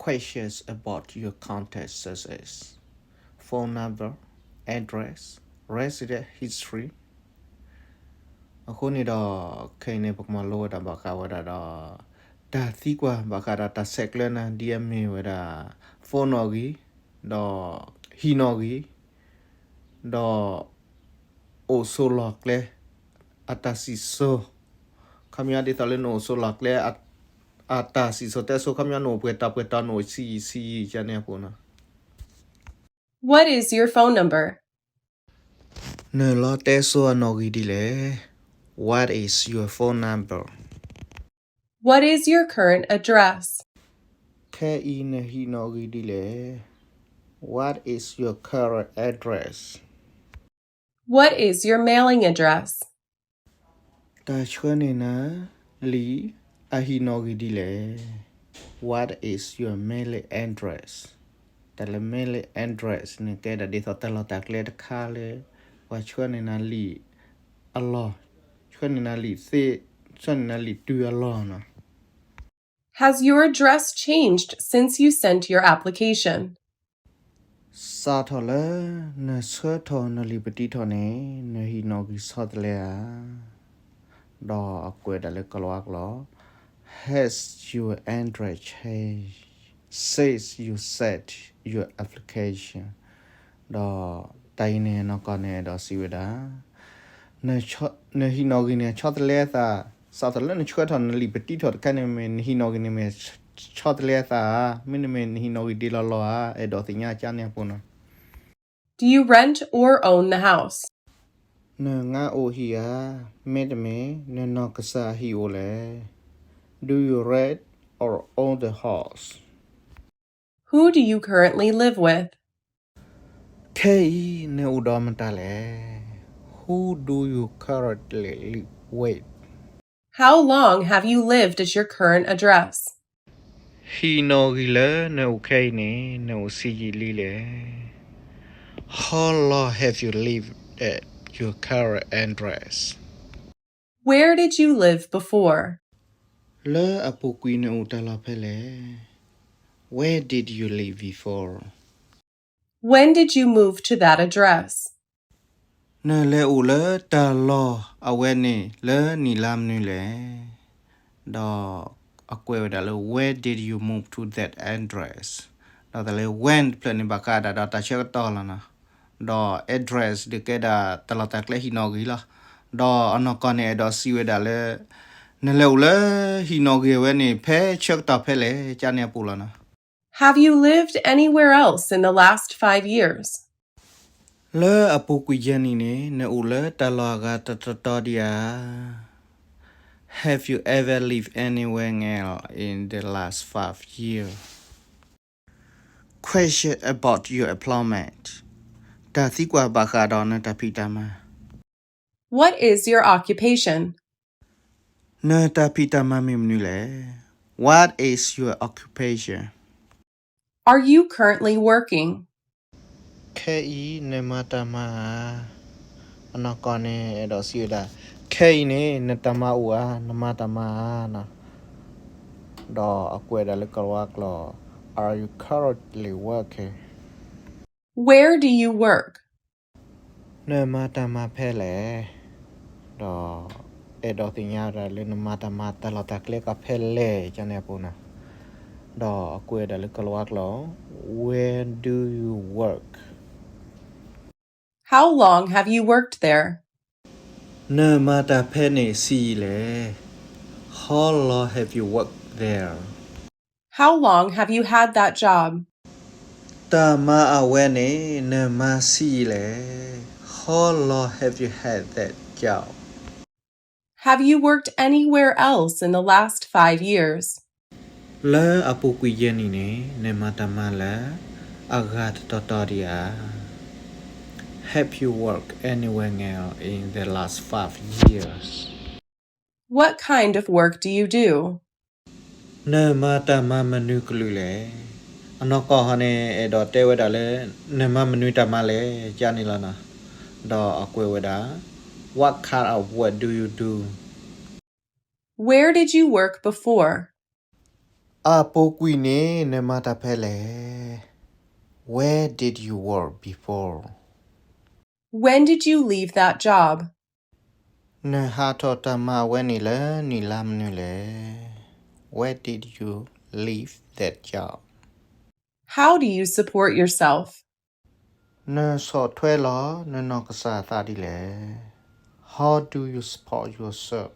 questions about your contact such as phone number, address, resident history အခုနေတော့ခိနေပကမလို့တာဘကဝဒါတော့ဒါသီကွာဘကဒါတဆက်ကလနာ DMA ဝဒါဖုန်းနော်ကြီးတော့ဟီနော်ကြီးတော့အိုဆိုလောက်လေအတစီဆိုခမရဒီတလည်းနိုဆိုလောက်လေအတစီဆိုတဲ့ဆိုခမရနိုပွေတာနိုစီချနေပေါ်နာ What is your phone number? နော်လာတဲ့ဆိုနော်ကြီးဒီလေ What is your phone number? What is your current address? What is your current address? What is your mailing address? What is your mailing address? The mailing address ni keda di total takle kale wa chwanina li Allah chwanina li se chwanina li tu Allah na. Has your address changed since you sent your application? Satole na sotho na liberty thone na hi no gi sotle a do akwe dale kalwak lo has your address changed says you set your application do taine no kone do siweda na hi no gi ne chotle ta satole na chwa thon liberty thot kane men hi no gi ne me chotle ta min men hi no gi di lo a e do tinya cha ne pona. Do you rent or own the house? Nga o hiya medme no kasa hi ole. Do you rent or own the house? Who do you currently live with? Kei ne udamatale. Who do you currently live with? How long have you lived at your current address? Hi no gile no kei no si lile. How long have you lived at your current address? Where did you live before? Le apukui ne utala pele. Where did you live before? When did you move to that address? Ne le ule ta lo awene le ni lam ni le. Do akwe da le where did you move to that address? Do da le when plan bakada da ta che to la na. Do address de ke da ta la ta kle hi no gi la. Do anokone do siwe da le ne le ule hi no gi we ni phe chek ta phe le cha ne pu la na. Have you lived anywhere else in the last 5 years? Le apukujani ne ule talaga tatodia. Have you ever lived anywhere else in the last 5 years? Question about your employment. Tathikwa bakadona tapitama. What is your occupation? Ne tapitama mimnule. What is your occupation? Are you currently working? Kei ne matama. Anakone edo siuda. Kei ne netama ua namatama na. Do akwe da lekalwak lo. Are you currently working? Where do you work? Ne matama pele. Do edo tinya da le matama talo takle ka pele chane puna. Do akwe da lekalwak lo. Where do you work? How long have you worked there? Ne mata pene si le. How long have you worked there? How long have you had that job? Ta ma awene ne ma si le. How long have you had that job? Have you worked anywhere else in the last 5 years? Le apukuyeni ne mata ma la. Agat totoria. Have you worked anywhere else in the last 5 years? What kind of work do you do? Ne mata ma manukule. Anoko hane edo tewe dale ne ma manuta male jani lana. Do akwe weda. What kind of work do you do? Where did you work before? Apokwine ne matapele. Where did you work before? When did you leave that job? Ne hatota ma wenile nilam nile. Where did you leave that job? How do you support yourself? Ne so twelo ne nokasa thadile. How do you support yourself?